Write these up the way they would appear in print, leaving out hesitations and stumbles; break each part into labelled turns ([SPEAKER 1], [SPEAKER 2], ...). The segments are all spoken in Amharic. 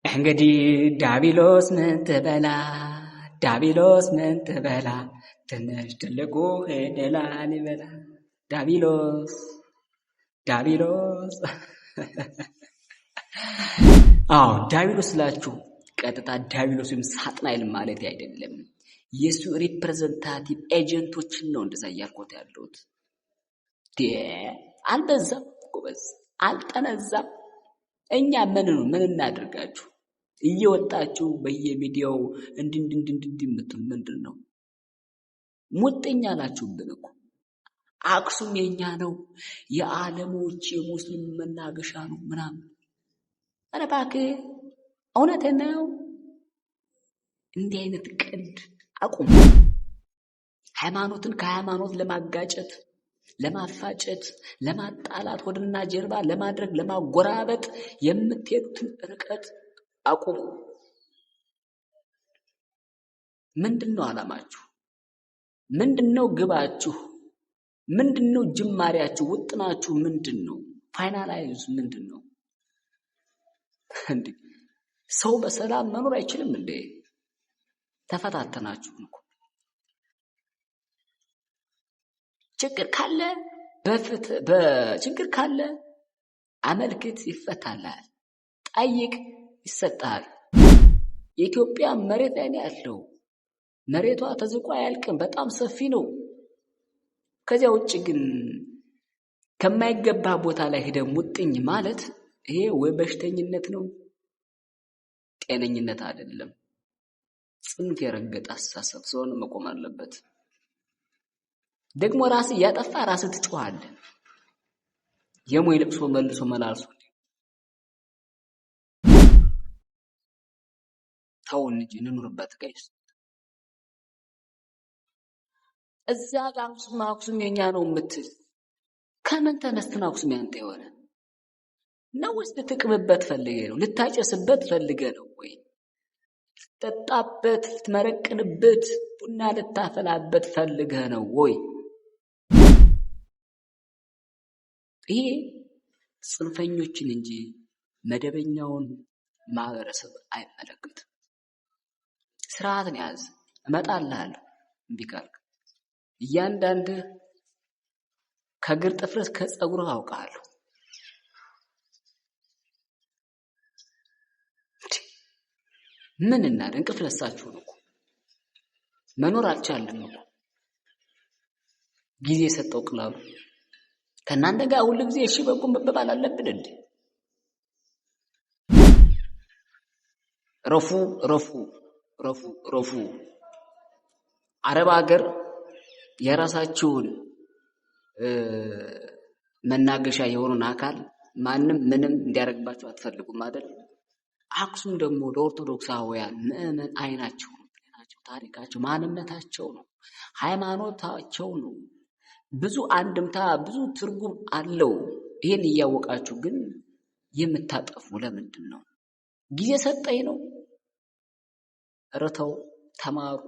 [SPEAKER 1] እንግዲህ ዳቢሎስ ምን ትበላ ዳቢሎስ ምን ትበላ ትንሽ ትልቁ ሄደላ ሊበላ ዳቢሎስ ዳቢሎስ አዎ ዳቢሎስ ስላችሁ ቀጥታ ዳቢሎስ ወይም ሳጥናኤል ማለት አይደለም። የሱ ሪፕሬዘንታቲቭ ኤጀንቶችን ነው እንደዛ እያልኩት ያለሁት። አልበዛም ጎበዝ፣ አልጠነዛም። እኛ ምን እናደርጋችሁ? እየወጣችሁ በየሚዲያው እንድንድንድንድን የምትሉ ምንድን ነው? ሙጥኝ አላችሁብን እኮ። አክሱም የኛ ነው፣ የዓለሞች የሙስሊም መናገሻ ነው ምናምን። ኧረ እባክህ እውነቴን ነው። እንዲህ አይነት ቀልድ አቁም። ሃይማኖትን ከሃይማኖት ለማጋጨት፣ ለማፋጨት፣ ለማጣላት፣ ሆድና ጀርባ ለማድረግ፣ ለማጎራበጥ የምትሄዱትን ርቀት አቁሙ። ምንድነው ዓላማችሁ? ምንድነው ግባችሁ? ምንድነው ጅማሬያችሁ? ውጥናችሁ ምንድነው? ፋይናላይዝ ምንድነው? እንዴ ሰው በሰላም መኖር አይችልም እንዴ? ተፈታተናችሁ እኮ። ችግር ካለ በችግር ካለ አመልክት፣ ይፈታላል። ጠይቅ፣ ይሰጣል። የኢትዮጵያ መሬት ላይ ነው ያለው። መሬቷ ተዝቆ አያልቅም። በጣም ሰፊ ነው። ከዚያ ውጭ ግን ከማይገባ ቦታ ላይ ሄደ ሙጥኝ ማለት ይሄ ወይ በሽተኝነት ነው፣ ጤነኝነት አይደለም። ጽንፍ የረገጠ አስተሳሰብ ስለሆነ መቆም አለበት። ደግሞ ራስ እያጠፋ ራስ ትጮሃለህ። የሞይ ልቅሶ መልሶ መላልሶ ተውን እንጂ እንኑርበት። ጋይስ እዛ ጋር አክሱም የኛ ነው የምትል ከምን ተነስተን አክሱም ያንተ የሆነ ነው? ወይስ ልትቅምበት ፈልገህ ነው? ልታጨስበት ፈልገህ ነው ወይ? ልትጠጣበት፣ ልትመረቅንበት፣ ቡና ልታፈላበት ፈልገህ ነው ወይ? ይሄ ጽንፈኞችን እንጂ መደበኛውን ማህበረሰብ አይመለከትም። ስርዓትን ያዝ። እመጣልሃለሁ እምቢ ካልክ እያንዳንድህ ከእግር ጥፍር እስከ ፀጉርህ አውቃለሁ። ምን እናድርግ? እንቅልፍ ነሳችሁን እኮ መኖር አልቻለም እኮ። ጊዜ ሰጠው ቅላሉ። ከእናንተ ጋር ሁሉ ጊዜ እሺ በቁም መባባል አለብን እንዴ? ረፉ አረብ ሀገር የራሳችሁን መናገሻ የሆኑን አካል ማንም ምንም እንዲያደርግባቸው አትፈልጉም አይደል? አክሱም ደግሞ ለኦርቶዶክሳውያን ምዕመን አይናቸው ነው፣ ታሪካቸው፣ ማንነታቸው ነው፣ ሃይማኖታቸው ነው። ብዙ አንድምታ፣ ብዙ ትርጉም አለው። ይሄን እያወቃችሁ ግን የምታጠፉ ለምንድን ነው? ጊዜ ሰጠኝ ነው? ረተው ተማሩ።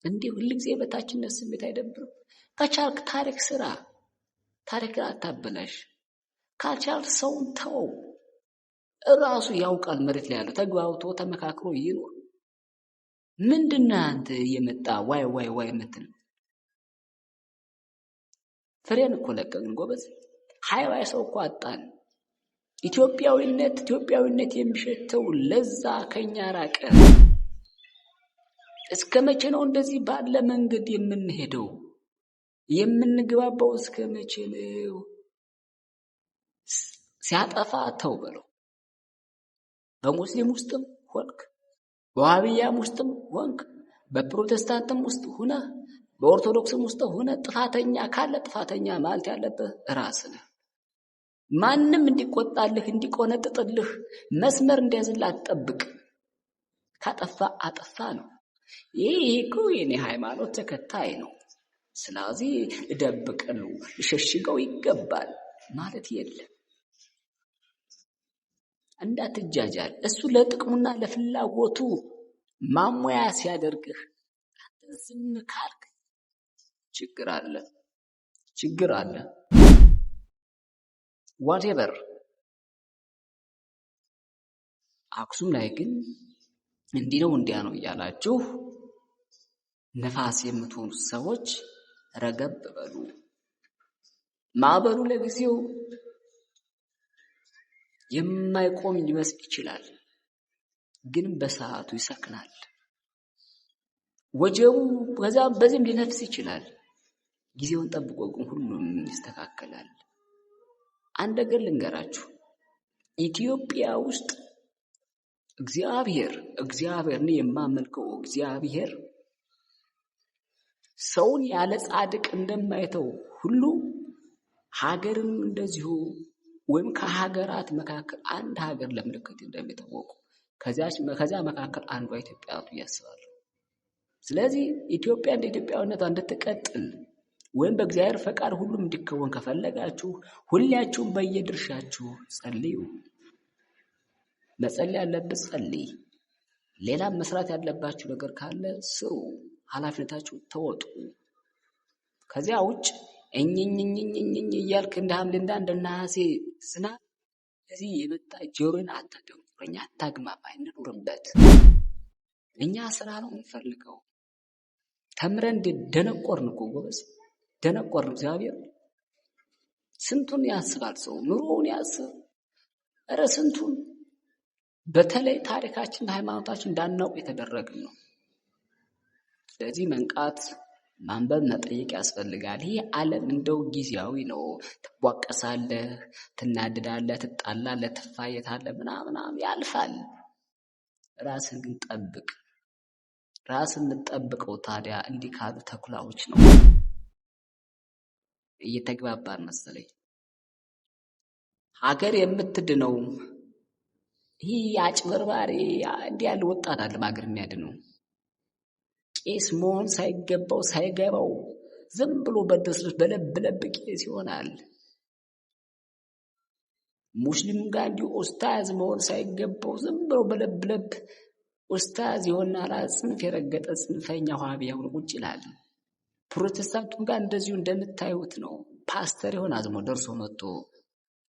[SPEAKER 1] እንዲህ ሁልጊዜ በታችነት ስሜት አይደብርም? ከቻልክ ታሪክ ስራ፣ ታሪክ አታበላሽ። ካልቻልክ ሰውን ተው። እራሱ ያውቃል መሬት ላይ ያለው። ተግባብቶ ተመካክሮ ይኖር። ምንድነው አንተ እየመጣ ዋይ ዋይ ዋይ የምትል? ፍሬን እኮ ለቀቅን ጎበዝ። ሃይዋይ ሰው እኮ አጣን። ኢትዮጵያዊነት የሚሸተው ለዛ ከኛ ራቀ። እስከ መቼ ነው እንደዚህ ባለ መንገድ የምንሄደው? የምንግባባው እስከ መቼ ነው? ሲያጠፋ ተው በለው። በሙስሊም ውስጥም ሆንክ፣ በዋሃብያም ውስጥም ሆንክ፣ በፕሮቴስታንትም ውስጥ ሆነ፣ በኦርቶዶክስም ውስጥ ሆነ ጥፋተኛ ካለ ጥፋተኛ ማለት ያለብህ ራስህ ነህ። ማንም እንዲቆጣልህ፣ እንዲቆነጥጥልህ፣ መስመር እንዲያዝልህ አትጠብቅ። ካጠፋ አጠፋ ነው። ይሄ እኮ የኔ ሃይማኖት ተከታይ ነው፣ ስለዚህ እደብቀው ልሸሽገው ይገባል ማለት የለም። እንዳትጃጃል። እሱ ለጥቅሙና ለፍላጎቱ ማሟያ ሲያደርግህ ዝም ካልክ ችግር አለ። ዋቴቨር አክሱም ላይ ግን እንዲህ ነው እንዲያ ነው እያላችሁ ነፋስ የምትሆኑ ሰዎች ረገብ በሉ። ማዕበሉ ለጊዜው የማይቆም ሊመስል ይችላል፣ ግን በሰዓቱ ይሰክናል። ወጀቡ ከዛም በዚህም ሊነፍስ ይችላል። ጊዜውን ጠብቆ ግን ሁሉም ይስተካከላል። አንድ ነገር ልንገራችሁ፣ ኢትዮጵያ ውስጥ እግዚአብሔርን የማመልከው እግዚአብሔር ሰውን ያለ ጻድቅ እንደማይተው ሁሉ ሀገርን እንደዚሁ ወይም ከሀገራት መካከል አንድ ሀገር ለምልክት እንደሚታወቁ ከዚያ መካከል አንዷ ኢትዮጵያ ናት ያስባሉ። ስለዚህ ኢትዮጵያ እንደ ኢትዮጵያዊነቷ እንድትቀጥል ወይም በእግዚአብሔር ፈቃድ ሁሉም እንዲከወን ከፈለጋችሁ ሁላችሁም በየድርሻችሁ ጸልዩ። መጸለይ ያለበት ጸልይ። ሌላም መስራት ያለባችሁ ነገር ካለ ስሩ፣ ኃላፊነታችሁ ተወጡ። ከዚያ ውጭ እኝኝኝኝኝ እያልክ እንደ ሐምሌና እንደ ነሐሴ ዝናብ እዚህ የመጣ ጆሮን አታደንቁረኝ፣ አታግማማ፣ እንኑርበት። እኛ ስራ ነው የምንፈልገው። ተምረን ደነቆርን እኮ ጎበዝ፣ ደነቆርን። እግዚአብሔር ስንቱን ያስባል ሰው ኑሮውን ያስብ። ኧረ ስንቱን በተለይ ታሪካችን ሃይማኖታችን እንዳናውቅ የተደረግን ነው። ስለዚህ መንቃት፣ ማንበብ፣ መጠየቅ ያስፈልጋል። ይህ ዓለም እንደው ጊዜያዊ ነው። ትቧቀሳለህ፣ ትናድዳለህ፣ ትጣላለህ፣ ትፋየታለህ፣ ምናምን ያልፋል። ራስን ግን ጠብቅ። ራስን የምትጠብቀው ታዲያ እንዲህ ካሉ ተኩላዎች ነው። እየተግባባን መሰለኝ። ሀገር የምትድነው ይህ አጭበርባሪ እንዲህ ያለ ወጣት አለ ሀገር የሚያድነው። ቄስ መሆን ሳይገባው ዝም ብሎ በደስደስ በለብ ቄስ ይሆናል። ሙስሊም ጋር እንዲሁ ኡስታዝ መሆን ሳይገባው ዝም ብሎ በለብ ኡስታዝ ይሆናል። ጽንፍ የረገጠ ጽንፈኛ ዋሃቢያ ሆኖ ቁጭ ይላል። ፕሮቴስታንቱም ጋር እንደዚሁ እንደምታዩት ነው። ፓስተር ይሆን አዝሞ ደርሶ መጥቶ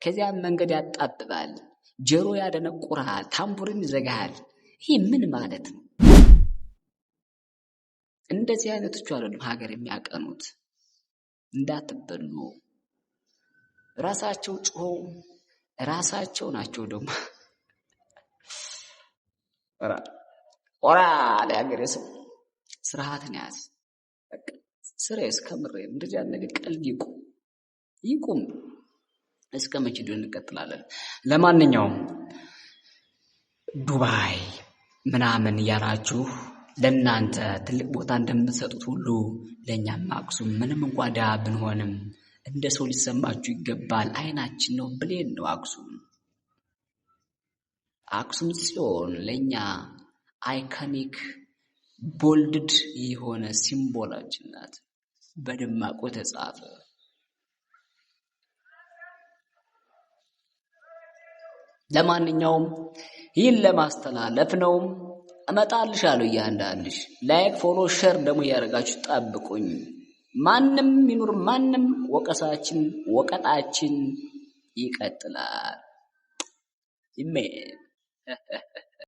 [SPEAKER 1] ከዚያም መንገድ ያጣብባል፣ ጆሮ ያደነቁራል፣ ታምቡርን ይዘጋል። ይህ ምን ማለት ነው? እንደዚህ አይነቶቹ አይደሉም ሀገር የሚያቀኑት። እንዳትበሉ። ራሳቸው ጮኸው ራሳቸው ናቸው ደግሞ ኦራ ለሀገር ሰው ስርዓትን ያዝ። ስሬስ ከምሬ እንደዚህ ነገር ቀልድ ይቁም። እስከ መቼ ድረስ እንቀጥላለን? ለማንኛውም ዱባይ ምናምን እያላችሁ ለእናንተ ትልቅ ቦታ እንደምትሰጡት ሁሉ ለእኛም አክሱም ምንም እንኳን ድሃ ብንሆንም እንደ ሰው ሊሰማችሁ ይገባል። አይናችን ነው፣ ብሌን ነው አክሱም። አክሱም ጽዮን ለእኛ አይካኒክ ቦልድድ የሆነ ሲምቦላችን ናት፣ በደማቁ የተጻፈ። ለማንኛውም ይህን ለማስተላለፍ ነው። እመጣልሻለሁ እያንዳንድሽ። ላይክ፣ ፎሎ፣ ሼር ደግሞ እያደረጋችሁ ጠብቁኝ። ማንም ይኑር ማንም ወቀጣችን ይቀጥላል። ይሜን